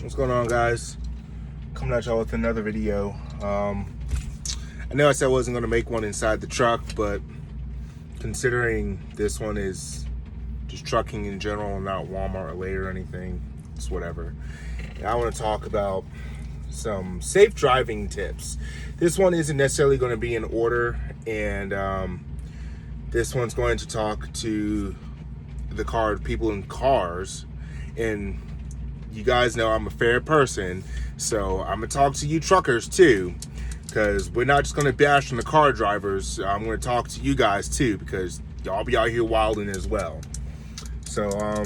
What's going on, guys? Coming at y'all with another video. I know I said I wasn't going to make one inside the truck, but considering this one is just trucking in general and not Walmart related or anything, it's whatever. And I want to talk about some safe driving tips. This one isn't necessarily going to be in order, and this one's going to talk to the people in cars. And you guys know I'm a fair person, so I'm gonna talk to you truckers too, because we're not just gonna bash on the car drivers. I'm gonna talk to you guys too, because y'all be out here wilding as well. So I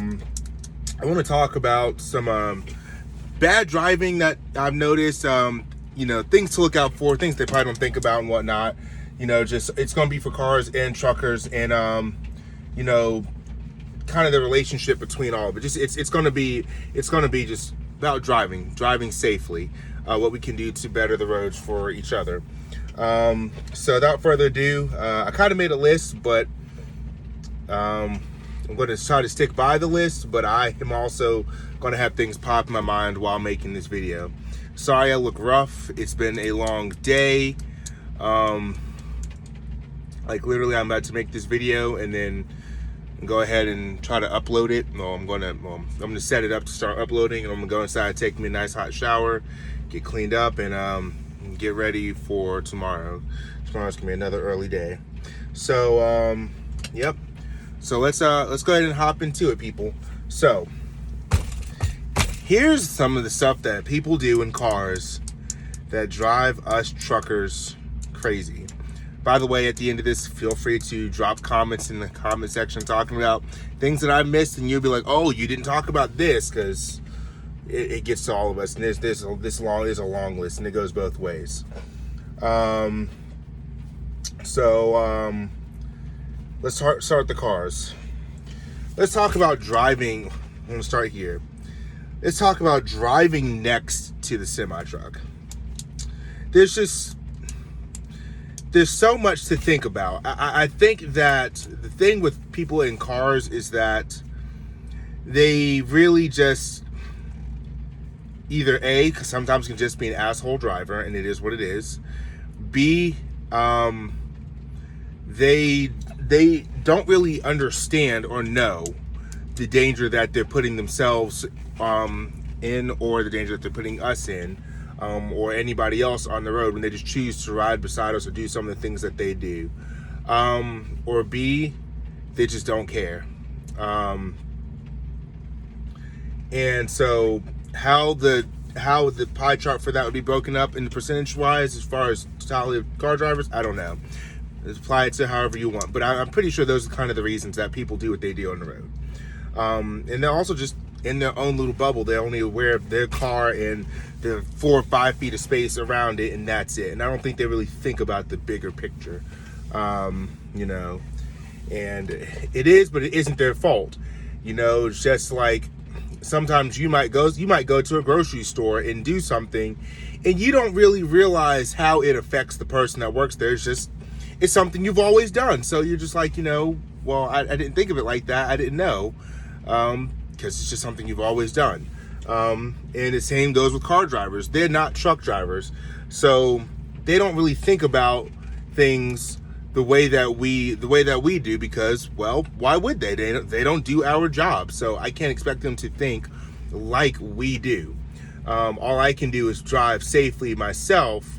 want to talk about some bad driving that I've noticed. Things to look out for, things they probably don't think about and whatnot. Just it's gonna be for cars and truckers, and kind of the relationship between all of it. Just it's gonna be just about driving safely, what we can do to better the roads for each other. So without further ado, I kind of made a list, but I'm going to try to stick by the list, but I am also going to have things pop in my mind while making this video. Sorry I look rough. It's been a long day. Like literally I'm about to make this video and then go ahead and try to upload it. I'm gonna set it up to start uploading, and I'm gonna go inside, take me a nice hot shower, get cleaned up, and get ready for tomorrow. Tomorrow's gonna be another early day. So yep. So let's go ahead and hop into it, people. So here's some of the stuff that people do in cars that drive us truckers crazy. By the way, at the end of this, feel free to drop comments in the comment section talking about things that I missed, and you'll be like, "Oh, you didn't talk about this," because it gets to all of us. And this long is a long list, and it goes both ways. Let's start the cars. Let's talk about driving. I'm gonna start here. Let's talk about driving next to the semi truck. There's so much to think about. I think that the thing with people in cars is that they really just either A, because sometimes can just be an asshole driver, and it is what it is. B, they don't really understand or know the danger that they're putting themselves in, or the danger that they're putting us in. Or anybody else on the road when they just choose to ride beside us or do some of the things that they do. Or B, they just don't care. And so how the pie chart for that would be broken up in the percentage wise as far as totality of car drivers, I don't know. Let's apply it to however you want. But I'm pretty sure those are kind of the reasons that people do what they do on the road. And they're also just in their own little bubble. They're only aware of their car and the 4 or 5 feet of space around it, and that's it. And I don't think they really think about the bigger picture, and it is, but it isn't their fault. It's just like sometimes you might go to a grocery store and do something, and you don't really realize how it affects the person that works there. It's something you've always done. So you're just like, well, I didn't think of it like that. I didn't know. Because it's just something you've always done. And the same goes with car drivers. They're not truck drivers, so they don't really think about things the way that we do, because, well, why would they? They don't do our job, so I can't expect them to think like we do. All I can do is drive safely myself,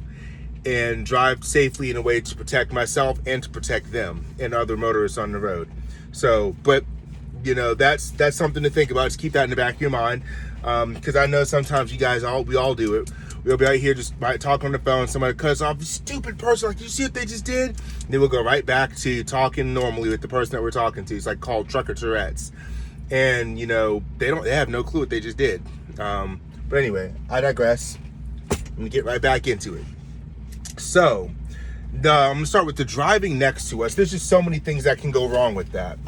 and drive safely in a way to protect myself and to protect them and other motorists on the road. So, but that's something to think about. Just keep that in the back of your mind, because I know sometimes we all do it. We'll be out here just talking on the phone, somebody cuts off, "You stupid person, like, you see what they just did?" And then we'll go right back to talking normally with the person that we're talking to. It's like called trucker Tourette's, and they have no clue what they just did. But anyway, I digress. Let me get right back into it. So I'm gonna start with the driving next to us. There's just so many things that can go wrong with that.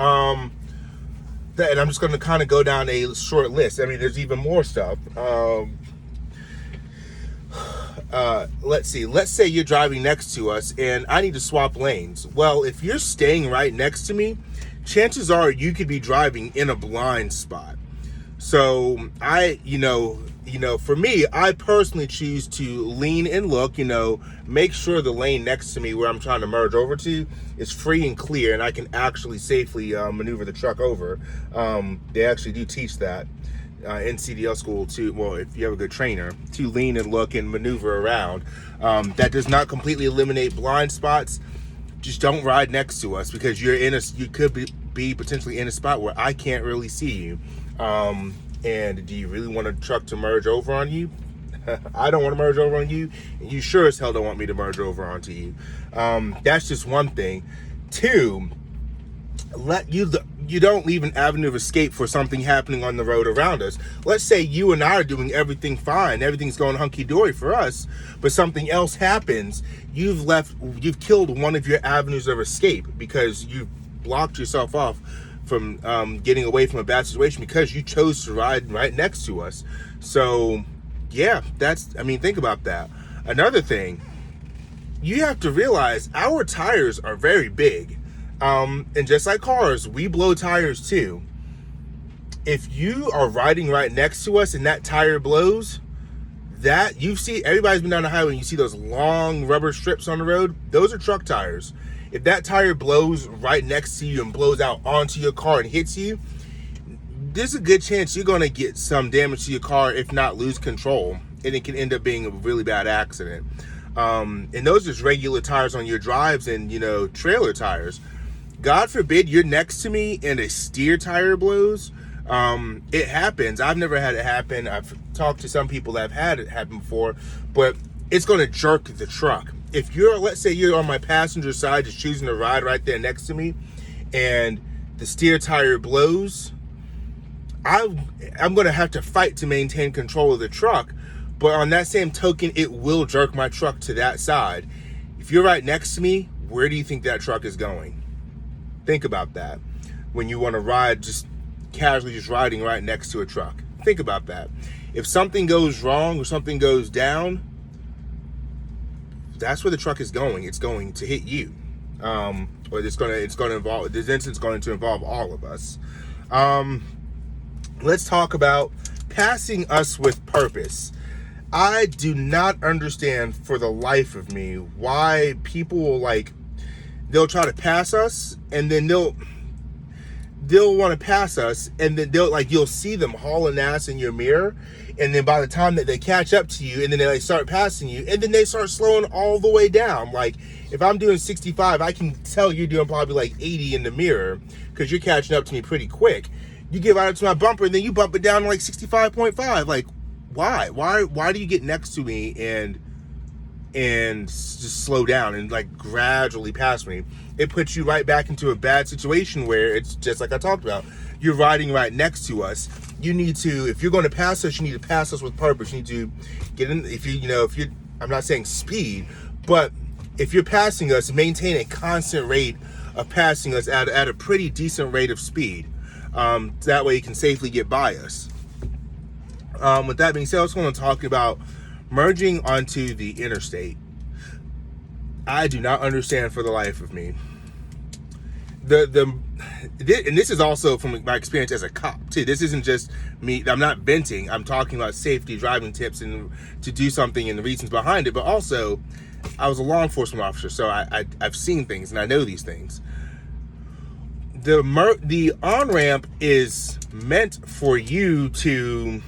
And I'm just going to kind of go down a short list. I mean, there's even more stuff. Let's see. Let's say you're driving next to us and I need to swap lanes. Well, if you're staying right next to me, chances are you could be driving in a blind spot. So For me, I personally choose to lean and look, make sure the lane next to me where I'm trying to merge over to is free and clear, and I can actually safely maneuver the truck over. They actually do teach that in CDL school too. Well, if you have a good trainer, to lean and look and maneuver around. That does not completely eliminate blind spots. Just don't ride next to us, because you could be potentially in a spot where I can't really see you. And do you really want a truck to merge over on you? I don't want to merge over on you, and you sure as hell don't want me to merge over onto you. That's just one thing. Two, you don't leave an avenue of escape for something happening on the road around us. Let's say you and I are doing everything fine, everything's going hunky-dory for us, but something else happens. You've killed one of your avenues of escape because you've blocked yourself off from getting away from a bad situation because you chose to ride right next to us. So yeah, think about that. Another thing, you have to realize our tires are very big. And just like cars, we blow tires too. If you are riding right next to us and that tire blows, everybody's been down the highway and you see those long rubber strips on the road, those are truck tires. If that tire blows right next to you and blows out onto your car and hits you, there's a good chance you're going to get some damage to your car, if not lose control, and it can end up being a really bad accident. And those are just regular tires on your drives and, trailer tires. God forbid you're next to me and a steer tire blows. It happens. I've never had it happen. I've talked to some people that have had it happen before, but it's going to jerk the truck. If let's say you're on my passenger side, just choosing to ride right there next to me, and the steer tire blows, I'm going to have to fight to maintain control of the truck. But on that same token, it will jerk my truck to that side. If you're right next to me, where do you think that truck is going? Think about that. When you want to ride, just casually just riding right next to a truck. Think about that. If something goes wrong or something goes down, that's where the truck is going. It's going to hit you. Or it's going to involve, this incident's going to involve all of us. Let's talk about passing us with purpose. I do not understand for the life of me why people they'll try to pass us, and then they'll want to pass us, and then you'll see them hauling ass in your mirror, and then by the time that they catch up to you, and then they start passing you, and then they start slowing all the way down. If I'm doing 65, I can tell you're doing probably 80 in the mirror because you're catching up to me pretty quick. You get right up to my bumper, and then you bump it down to 65.5. Why? Why do you get next to me and just slow down and gradually pass me? It puts you right back into a bad situation where it's just like I talked about. You're riding right next to us. You need to, if you're going to pass us, you need to pass us with purpose. You need to get in. If you're, I'm not saying speed, but if you're passing us, maintain a constant rate of passing us at a pretty decent rate of speed. That way you can safely get by us. With that being said, I was going to talk about merging onto the interstate. I do not understand for the life of me. And this is also from my experience as a cop too. This isn't just me. I'm not venting. I'm talking about safety, driving tips, and to do something and the reasons behind it. But also, I was a law enforcement officer, so I've seen things and I know these things. The on-ramp is meant for you to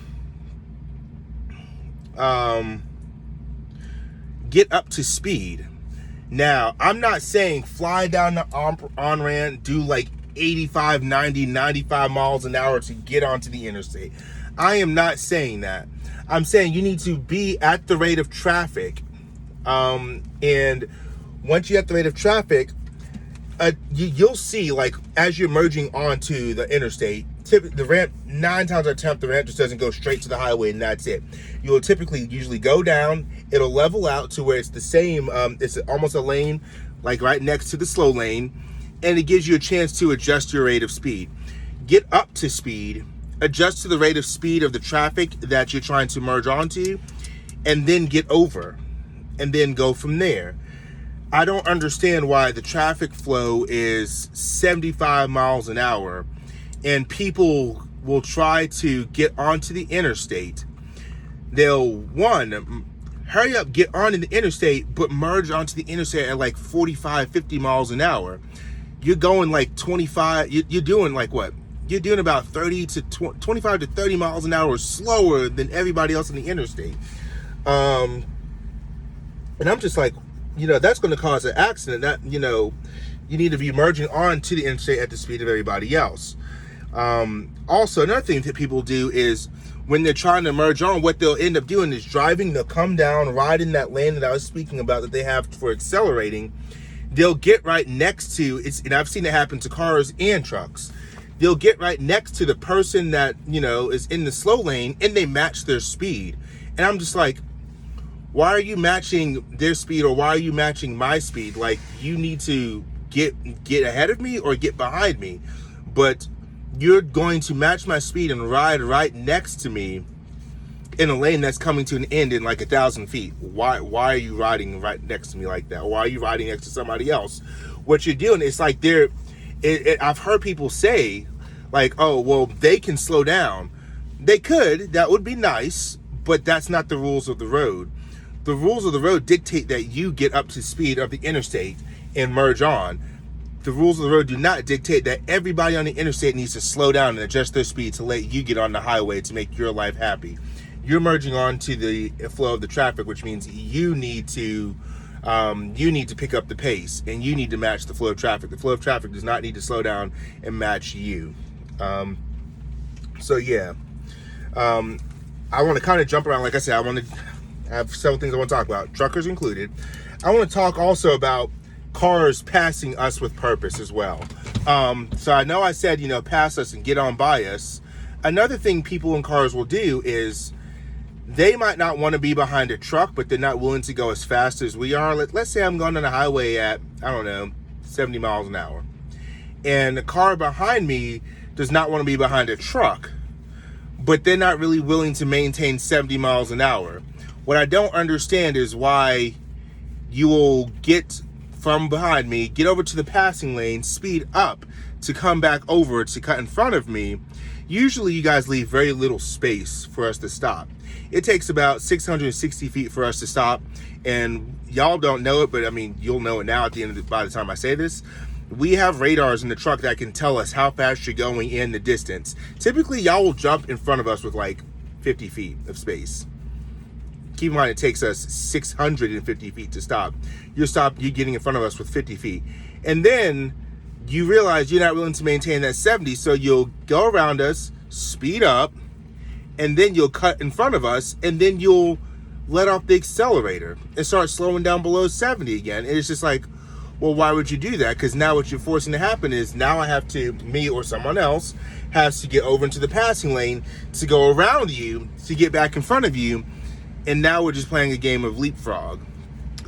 get up to speed. Now, I'm not saying fly down the on-ramp, do 85, 90, 95 miles an hour to get onto the interstate. I am not saying that. I'm saying you need to be at the rate of traffic. And once you're at the rate of traffic, you'll see, as you're merging onto the interstate, the ramp, 9 times out of 10, the ramp just doesn't go straight to the highway and that's it. You'll usually go down, it'll level out to where it's the same, it's almost a lane, right next to the slow lane, and it gives you a chance to adjust your rate of speed. Get up to speed, adjust to the rate of speed of the traffic that you're trying to merge onto, and then get over, and then go from there. I don't understand why the traffic flow is 75 miles an hour and people will try to get onto the interstate they'll, one, hurry up, get onto the interstate, but merge onto the interstate at like 45, 50 miles an hour. You're going like 25, you're doing like what? You're doing about 25 to 30 miles an hour slower than everybody else on the interstate. And I'm just like, that's going to cause an accident. That, you need to be merging onto the interstate at the speed of everybody else. Also, another thing that people do is when they're trying to merge on, what they'll end up doing is driving, they'll come down, ride in that lane that I was speaking about that they have for accelerating. They'll get right next to, and I've seen it happen to cars and trucks. They'll get right next to the person that, is in the slow lane, and they match their speed. And I'm just like, why are you matching their speed, or why are you matching my speed? Like, you need to get ahead of me or get behind me. But you're going to match my speed and ride right next to me in a lane that's coming to an end in like 1,000 feet. Why are you riding right next to me like that? Why are you riding next to somebody else? What you're doing is like I've heard people say like, oh, well, they can slow down. They could, that would be nice, but that's not the rules of the road. The rules of the road dictate that you get up to speed of the interstate and merge on. The rules of the road do not dictate that everybody on the interstate needs to slow down and adjust their speed to let you get on the highway to make your life happy. You're merging on to the flow of the traffic, which means you need to pick up the pace, and you need to match the flow of traffic. The flow of traffic does not need to slow down and match you. I want to kind of jump around. Like I said, I want to have several things I want to talk about, truckers included. I want to talk also about cars passing us with purpose as well. So I know I said, pass us and get on by us. Another thing people in cars will do is they might not want to be behind a truck, but they're not willing to go as fast as we are. Let's say I'm going on the highway at, 70 miles an hour. And the car behind me does not want to be behind a truck, but they're not really willing to maintain 70 miles an hour. What I don't understand is why you will get from behind me, get over to the passing lane, speed up to come back over to cut in front of me. Usually you guys leave very little space for us to stop. It takes about 660 feet for us to stop, and y'all don't know it, but you'll know it now by the time I say this. We have radars in the truck that can tell us how fast you're going in the distance. Typically, y'all will jump in front of us with like 50 feet of space. Keep in mind, it takes us 650 feet to stop. You're getting in front of us with 50 feet. And then you realize you're not willing to maintain that 70, so you'll go around us, speed up, and then you'll cut in front of us, and then you'll let off the accelerator and start slowing down below 70 again. And it's just like, well, why would you do that? Because now what you're forcing to happen is now me or someone else has to get over into the passing lane to go around you to get back in front of you. And now we're just playing a game of leapfrog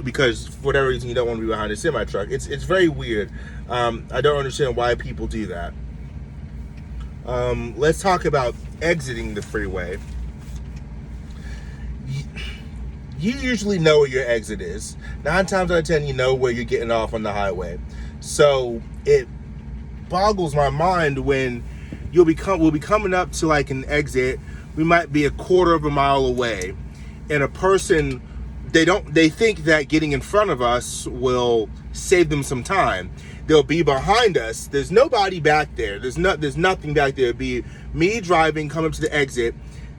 because for whatever reason you don't want to be behind a semi truck. It's very weird. I don't understand why people do that. Let's talk about exiting the freeway. You usually know where your exit is. 9 times out of 10, you know where you're getting off on the highway. So it boggles my mind when we'll be coming up to like an exit. We might be a quarter of a mile away, and a person, they think that getting in front of us will save them some time. They'll be behind us. There's nobody back there. There's nothing back there. It'll be me driving, coming to the exit,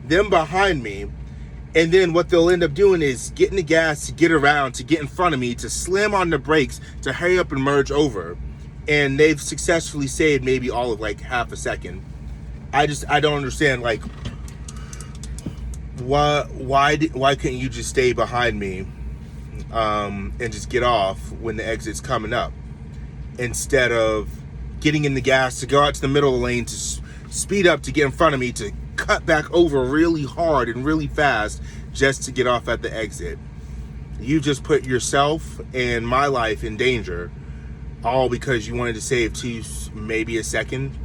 them behind me. And then what they'll end up doing is getting the gas to get around, to get in front of me, to slam on the brakes, to hurry up and merge over. And they've successfully saved maybe all of like half a second. I don't understand, like, why couldn't you just stay behind me and just get off when the exit's coming up, instead of getting in the gas to go out to the middle of the lane, to speed up to get in front of me, to cut back over really hard and really fast just to get off at the exit. You just put yourself and my life in danger, all because you wanted to save maybe a second.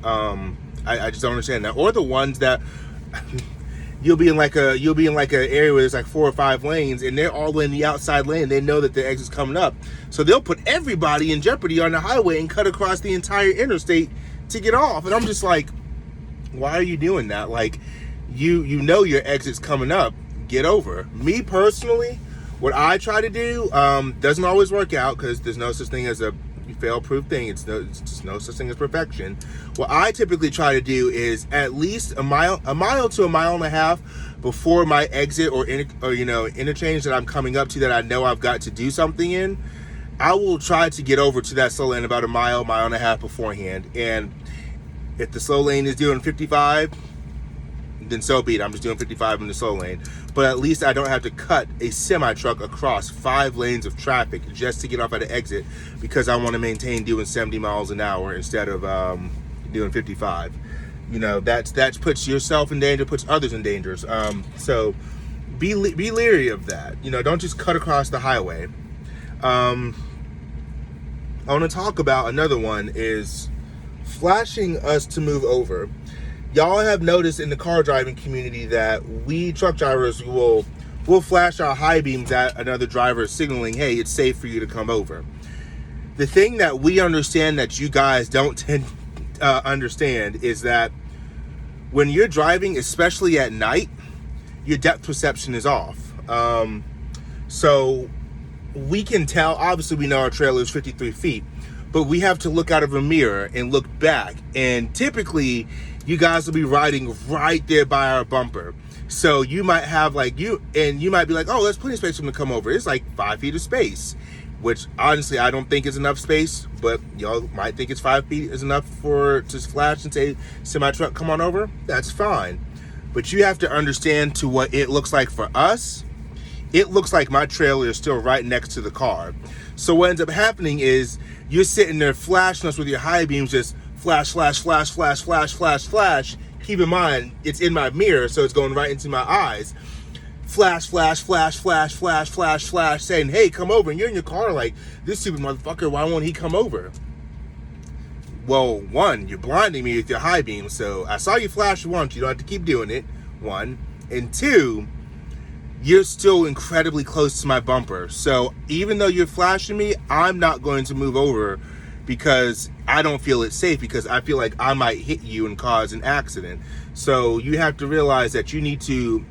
I just don't understand that. Or the ones that you'll be in like an area where there's like 4 or 5 lanes, and they're all in the outside lane. They know that the exit's coming up, so they'll put everybody in jeopardy on the highway and cut across the entire interstate to get off. And I'm just like, why are you doing that? Like, you know your exit's coming up, get over. Me personally, what I try to do doesn't always work out, because there's no such thing as a fail-proof thing. It's just no such thing as perfection. What I typically try to do is at least a mile to a mile and a half before my exit or interchange that I'm coming up to, that I know I've got to do something in, I will try to get over to that slow lane about a mile and a half beforehand. And if the slow lane is doing 55, then so be it. I'm just doing 55 in the slow lane. But at least I don't have to cut a semi-truck across 5 lanes of traffic just to get off at an exit, because I want to maintain doing 70 miles an hour instead of doing 55. That puts yourself in danger, puts others in danger. So be leery of that. Don't just cut across the highway. I want to talk about another one, is flashing us to move over. Y'all have noticed in the car driving community that we truck drivers will flash our high beams at another driver, signaling, hey, it's safe for you to come over. The thing that we understand that you guys don't tend understand is that when you're driving, especially at night, your depth perception is off. So we can tell, obviously we know our trailer is 53 feet, but we have to look out of a mirror and look back. And typically, you guys will be riding right there by our bumper. So you might have you might be like, oh, there's plenty of space for them to come over. It's like 5 feet of space, which honestly, I don't think is enough space, but y'all might think it's 5 feet is enough to flash and say, semi-truck, come on over. That's fine. But you have to understand to what it looks like for us. It looks like my trailer is still right next to the car. So what ends up happening is you're sitting there flashing us with your high beams, just flash, flash, flash, flash, flash, flash, flash. Keep in mind, it's in my mirror, so it's going right into my eyes. Flash, flash, flash, flash, flash, flash, flash, saying, hey, come over. And you're in your car like, this stupid motherfucker, why won't he come over? Well, one, you're blinding me with your high beam, so I saw you flash once. You don't have to keep doing it, one. And two, you're still incredibly close to my bumper. So even though you're flashing me, I'm not going to move over, because I don't feel it's safe, because I feel like I might hit you and cause an accident. So you have to realize that you need to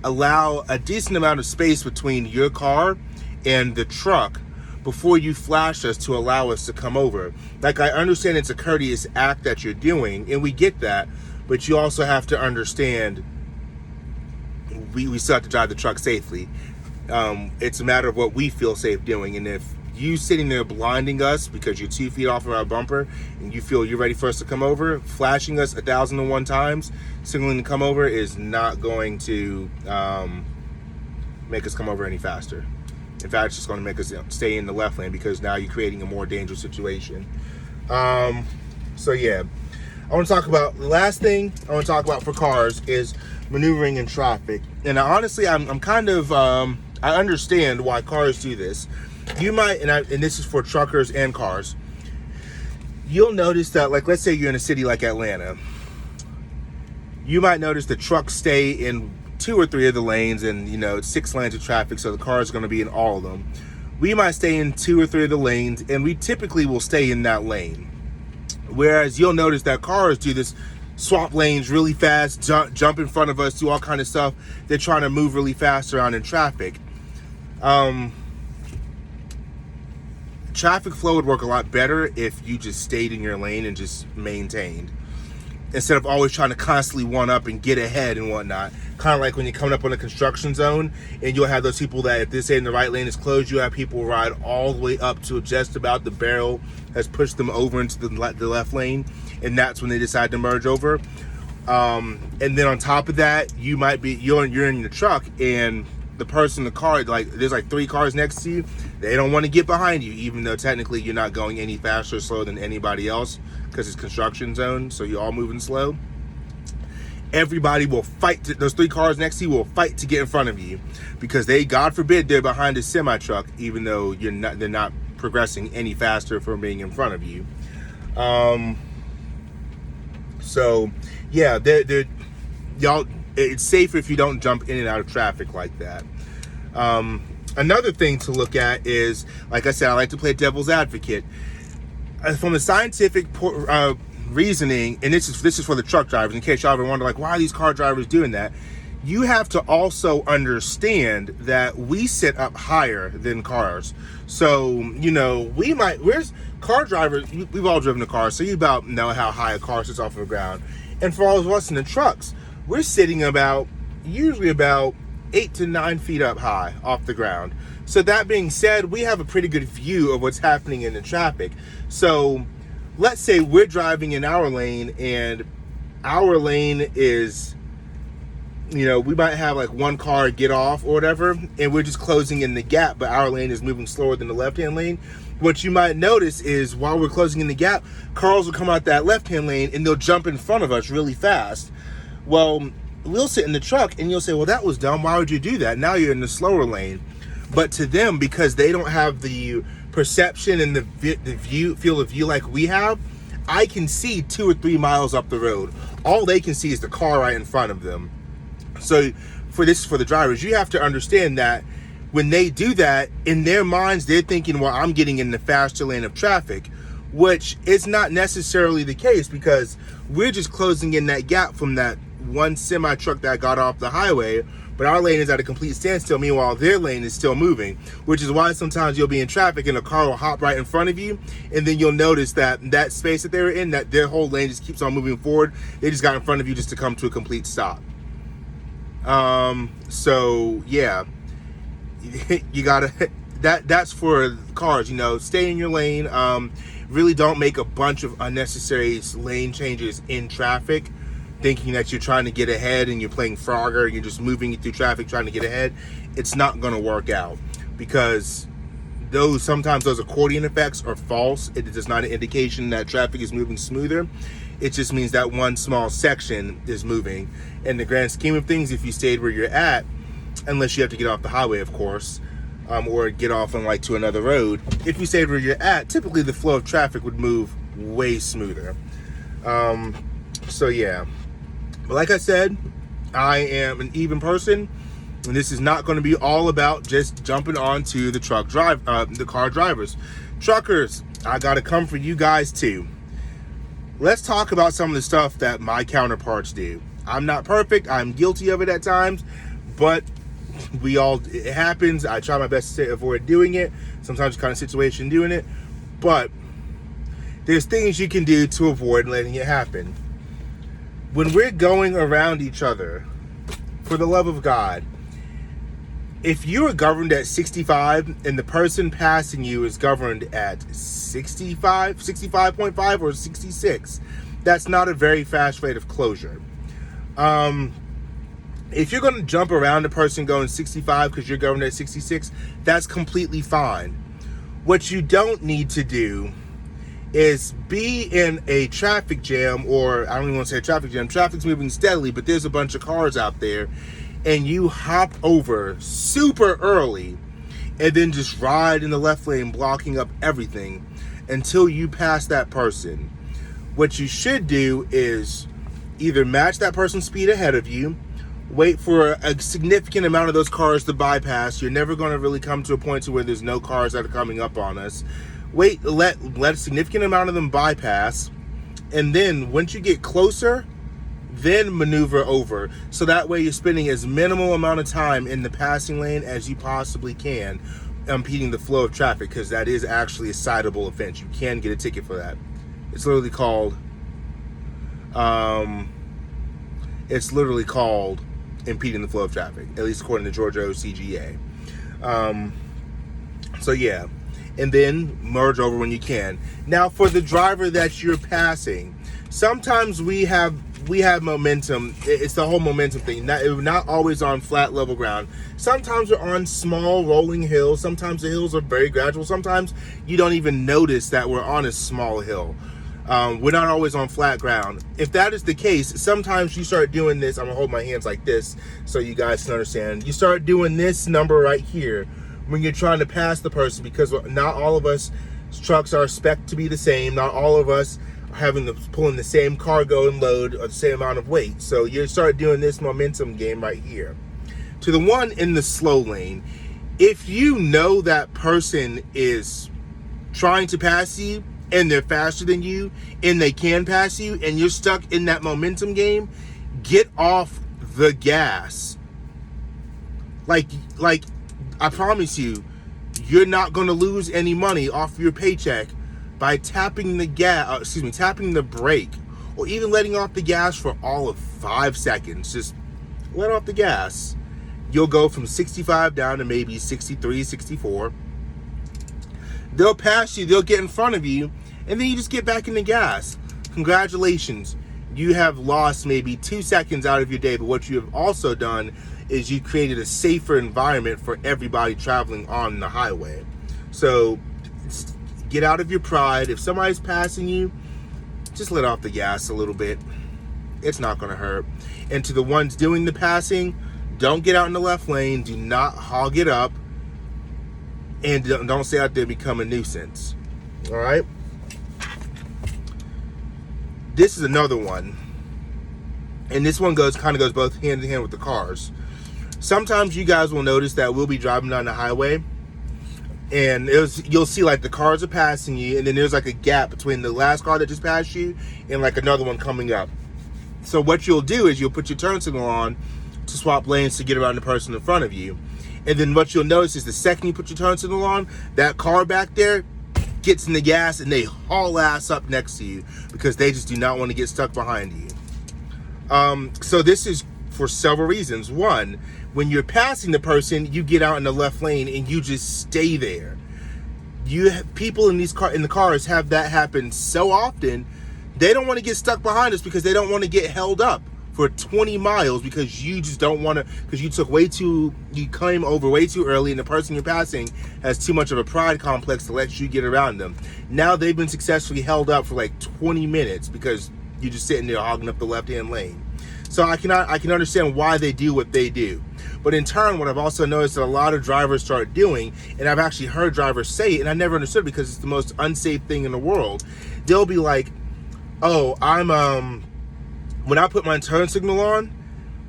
allow a decent amount of space between your car and the truck before you flash us to allow us to come over. Like, I understand it's a courteous act that you're doing, and we get that, but you also have to understand we still have to drive the truck safely. It's a matter of what we feel safe doing, and if you sitting there blinding us because you're 2 feet off of our bumper and you feel you're ready for us to come over, flashing us 1,001 times, signaling to come over, is not going to make us come over any faster. In fact, it's just going to make us stay in the left lane, because now you're creating a more dangerous situation. So yeah, I want to talk about the last thing I want to talk about for cars is maneuvering in traffic. And honestly, I'm kind of I understand why cars do this. You might, and this is for truckers and cars, you'll notice that, like, let's say you're in a city like Atlanta, you might notice the trucks stay in 2 or 3 of the lanes, and it's 6 lanes of traffic, so the car is going to be in all of them. We might stay in 2 or 3 of the lanes, and we typically will stay in that lane. Whereas you'll notice that cars do this, swap lanes really fast, jump in front of us, do all kind of stuff. They're trying to move really fast around in traffic. Traffic flow would work a lot better if you just stayed in your lane and just maintained, instead of always trying to constantly one up and get ahead and whatnot. Kind of like when you're coming up on a construction zone, and you'll have those people that, if this ain't the right lane is closed, you have people ride all the way up to just about the barrel has pushed them over into the left lane, and that's when they decide to merge over. And then on top of that, you might be you're in your truck, and the person in the car, like, there's like 3 cars next to you. They don't want to get behind you, even though technically you're not going any faster or slower than anybody else, because it's construction zone, so you're all moving slow. Everybody will fight those 3 cars next to you will fight to get in front of you, because they, God forbid, they're behind a semi truck, even though they're not progressing any faster from being in front of you. So yeah, y'all, it's safer if you don't jump in and out of traffic like that. Another thing to look at is, like I said, I like to play devil's advocate. From a scientific reasoning, and this is for the truck drivers, in case y'all ever wonder, like, why are these car drivers doing that? You have to also understand that we sit up higher than cars. So, where's car drivers, we've all driven a car, so you about know how high a car sits off of the ground. And for all of us in the trucks, we're sitting usually about 8 to 9 feet up high off the ground. So that being said, we have a pretty good view of what's happening in the traffic. So let's say we're driving in our lane, and our lane is, we might have like one car get off or whatever, and we're just closing in the gap, but our lane is moving slower than the left-hand lane. What you might notice is while we're closing in the gap, cars will come out that left-hand lane and they'll jump in front of us really fast. Well, we'll sit in the truck and you'll say, well, that was dumb. Why would you do that? Now you're in the slower lane. But to them, because they don't have the perception and the field of view like we have, I can see 2 or 3 miles up the road. All they can see is the car right in front of them. So for the drivers, you have to understand that when they do that, in their minds, they're thinking, well, I'm getting in the faster lane of traffic, which is not necessarily the case, because we're just closing in that gap from that one semi truck that got off the highway, but our lane is at a complete standstill. Meanwhile, their lane is still moving, which is why sometimes you'll be in traffic and a car will hop right in front of you, and then you'll notice that space that they were in, that their whole lane just keeps on moving forward. They just got in front of you just to come to a complete stop. So yeah, you gotta, that's for cars, stay in your lane. Really don't make a bunch of unnecessary lane changes in traffic, thinking that you're trying to get ahead and you're playing Frogger, you're just moving through traffic trying to get ahead. It's not going to work out, because sometimes those accordion effects are false. It is not an indication that traffic is moving smoother. It just means that one small section is moving. In the grand scheme of things, if you stayed where you're at, unless you have to get off the highway, of course, or get off on to another road, if you stayed where you're at, typically the flow of traffic would move way smoother. So yeah, but like I said, I am an even person, and this is not going to be all about just jumping onto the the car drivers. Truckers, I got to come for you guys too. Let's talk about some of the stuff that my counterparts do. I'm not perfect. I'm guilty of it at times, but it happens. I try my best to avoid doing it. Sometimes it's kind of situation doing it, but there's things you can do to avoid letting it happen. When we're going around each other, for the love of God, if you are governed at 65 and the person passing you is governed at 65, 65.5 or 66, that's not a very fast rate of closure. If you're going to jump around a person going 65 because you're governed at 66, that's completely fine. What you don't need to do is be in a traffic jam, or I don't even want to say a traffic jam. Traffic's moving steadily, but there's a bunch of cars out there, and you hop over super early and then just ride in the left lane, blocking up everything until you pass that person. What you should do is either match that person's speed ahead of you, wait for a significant amount of those cars to bypass. You're never going to really come to a point to where there's no cars that are coming up on us. Wait, let a significant amount of them bypass, and then once you get closer, then maneuver over. So that way you're spending as minimal amount of time in the passing lane as you possibly can, impeding the flow of traffic, because that is actually a citable offense. You can get a ticket for that. It's literally called impeding the flow of traffic, at least according to Georgia OCGA. So yeah, and then merge over when you can. Now, for the driver that you're passing, sometimes we have momentum. It's the whole momentum thing. Not always on flat level ground. Sometimes we're on small rolling hills. Sometimes the hills are very gradual. Sometimes you don't even notice that we're on a small hill. We're not always on flat ground. If that is the case, sometimes you start doing this. I'm gonna hold my hands like this so you guys can understand. You start doing this number right here when you're trying to pass the person, because not all of us trucks are spec'd to be the same. Not all of us are pulling the same cargo and load or the same amount of weight. So you start doing this momentum game right here. To the one in the slow lane, if you know that person is trying to pass you and they're faster than you and they can pass you and you're stuck in that momentum game, get off the gas. Like I promise you, you're not going to lose any money off your paycheck by tapping the brake, or even letting off the gas for all of 5 seconds. Just let off the gas. You'll go from 65 down to maybe 63, 64. They'll pass you, they'll get in front of you, and then you just get back in the gas. Congratulations. You have lost maybe 2 seconds out of your day, but what you have also done is you created a safer environment for everybody traveling on the highway. So get out of your pride. If somebody's passing you, just let off the gas a little bit. It's not going to hurt. And to the ones doing the passing, don't get out in the left lane. Do not hog it up. And don't stay out there and become a nuisance. All right? This is another one. And this one kind of goes both hand in hand with the cars. Sometimes you guys will notice that we'll be driving down the highway, and you'll see like the cars are passing you, and then there's like a gap between the last car that just passed you and like another one coming up. So what you'll do is you'll put your turn signal on to swap lanes to get around the person in front of you. And then what you'll notice is the second you put your turn signal on, that car back there gets in the gas and they haul ass up next to you because they just do not want to get stuck behind you. So this is for several reasons. One, when you're passing the person, you get out in the left lane and you just stay there. People in the cars have that happen so often. They don't want to get stuck behind us because they don't want to get held up for 20 miles because you just don't want to, because you came over way too early and the person you're passing has too much of a pride complex to let you get around them. Now they've been successfully held up for like 20 minutes because you're just sitting there hogging up the left-hand lane. So I can understand why they do what they do. But in turn, what I've also noticed that a lot of drivers start doing, and I've actually heard drivers say it, and I never understood because it's the most unsafe thing in the world. They'll be like, oh, when I put my turn signal on,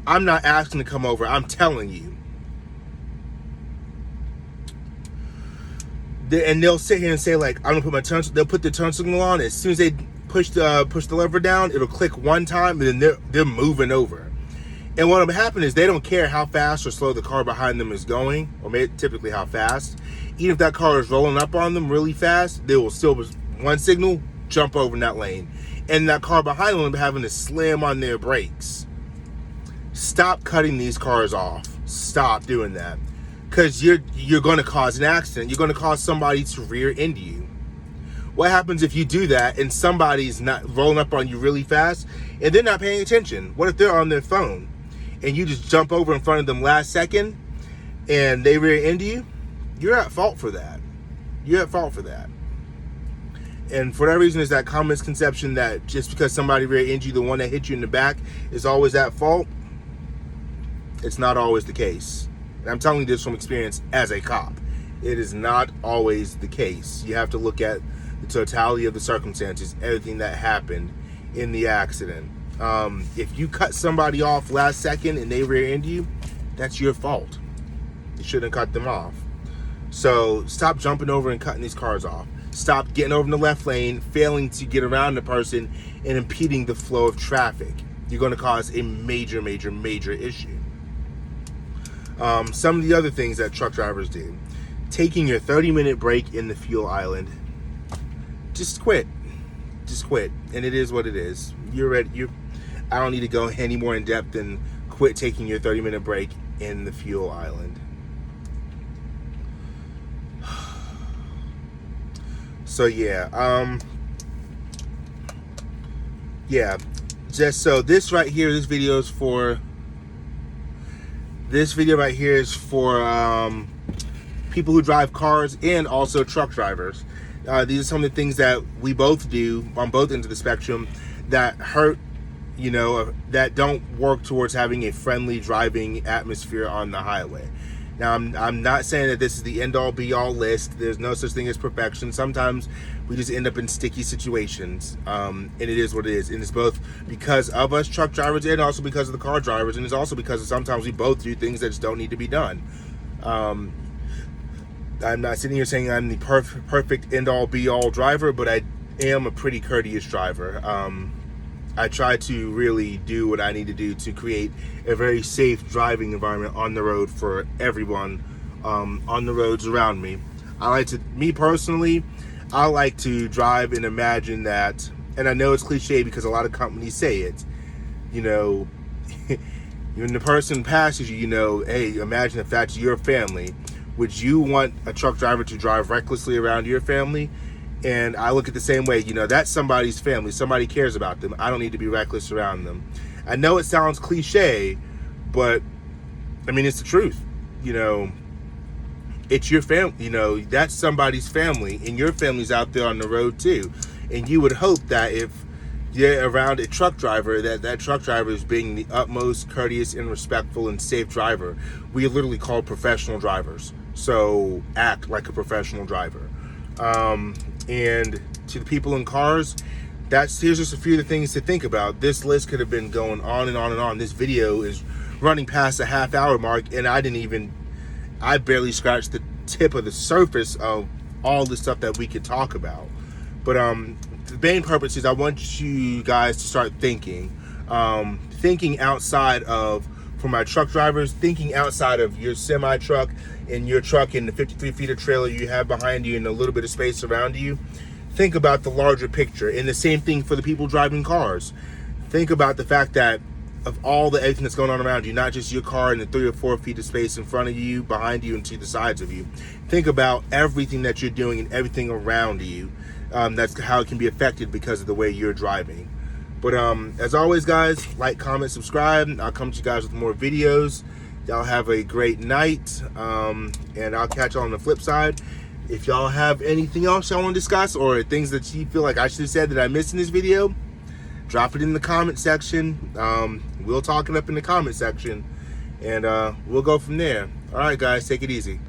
I'm not asking to come over, I'm telling you. And they'll sit here and say like, I'm gonna put they'll put the turn signal on. As soon as they push the lever down, it'll click one time and then they're moving over. And what will happen is they don't care how fast or slow the car behind them is going, or typically how fast. Even if that car is rolling up on them really fast, they will still, one signal, jump over in that lane. And that car behind them having to slam on their brakes. Stop cutting these cars off. Stop doing that. Because you're going to cause an accident. You're going to cause somebody to rear end you. What happens if you do that and somebody's not rolling up on you really fast and they're not paying attention? What if they're on their phone and you just jump over in front of them last second and they rear end you? You're at fault for that. You're at fault for that. And for that reason, is that common misconception that just because somebody rear ends you, the one that hit you in the back is always at fault. It's not always the case. And I'm telling you this from experience as a cop. It is not always the case. You have to look at the totality of the circumstances, everything that happened in the accident. If you cut somebody off last second and they rear end you, that's your fault. You shouldn't cut them off. So stop jumping over and cutting these cars off. Stop getting over in the left lane, failing to get around the person and impeding the flow of traffic. You're going to cause a major, major, major issue. Some of the other things that truck drivers do. Taking your 30-minute break in the fuel island. Just quit. Just quit. And it is what it is. You're ready. I don't need to go any more in depth than quit taking your 30-minute break in the fuel island. So yeah, just so this right here, this video right here is for people who drive cars and also truck drivers. These are some of the things that we both do on both ends of the spectrum that hurt, that don't work towards having a friendly driving atmosphere on the highway. Now, I'm not saying that this is the end-all, be-all list. There's no such thing as perfection. Sometimes we just end up in sticky situations, and it is what it is. And it's both because of us truck drivers and also because of the car drivers, and it's also because sometimes we both do things that just don't need to be done. I'm not sitting here saying I'm the perfect end-all, be-all driver, but am a pretty courteous driver. I try to really do what I need to do to create a very safe driving environment on the road for everyone on the roads around me. Me personally, I like to drive and imagine that, and I know it's cliche because a lot of companies say it, you know, when the person passes you, you know, hey, imagine if that's your family. Would you want a truck driver to drive recklessly around your family? And I look at the same way, you know, that's somebody's family. Somebody cares about them. I don't need to be reckless around them. I know it sounds cliche, but I mean, it's the truth. You know, it's your family, you know, that's somebody's family, and your family's out there on the road too. And you would hope that if you're around a truck driver, that truck driver is being the utmost courteous and respectful and safe driver. We literally call professional drivers. So act like a professional driver. And to the people in cars, here's just a few of the things to think about. This list could have been going on and on and on. This video is running past the half-hour mark, and I barely scratched the tip of the surface of all the stuff that we could talk about. But the main purpose is I want you guys to start thinking outside of, for my truck drivers, thinking outside of your semi truck and your truck and the 53-feet trailer you have behind you and a little bit of space around you. Think about the larger picture. And the same thing for the people driving cars. Think about the fact that of everything that's going on around you, not just your car and the 3 or 4 feet of space in front of you, behind you, and to the sides of you. Think about everything that you're doing and everything around you. That's how it can be affected because of the way you're driving. But as always, guys, like, comment, subscribe. I'll come to you guys with more videos. Y'all have a great night, and I'll catch y'all on the flip side. If y'all have anything else y'all want to discuss, or things that you feel like I should have said that I missed in this video, drop it in the comment section. We'll talk it up in the comment section, and we'll go from there. All right, guys, take it easy.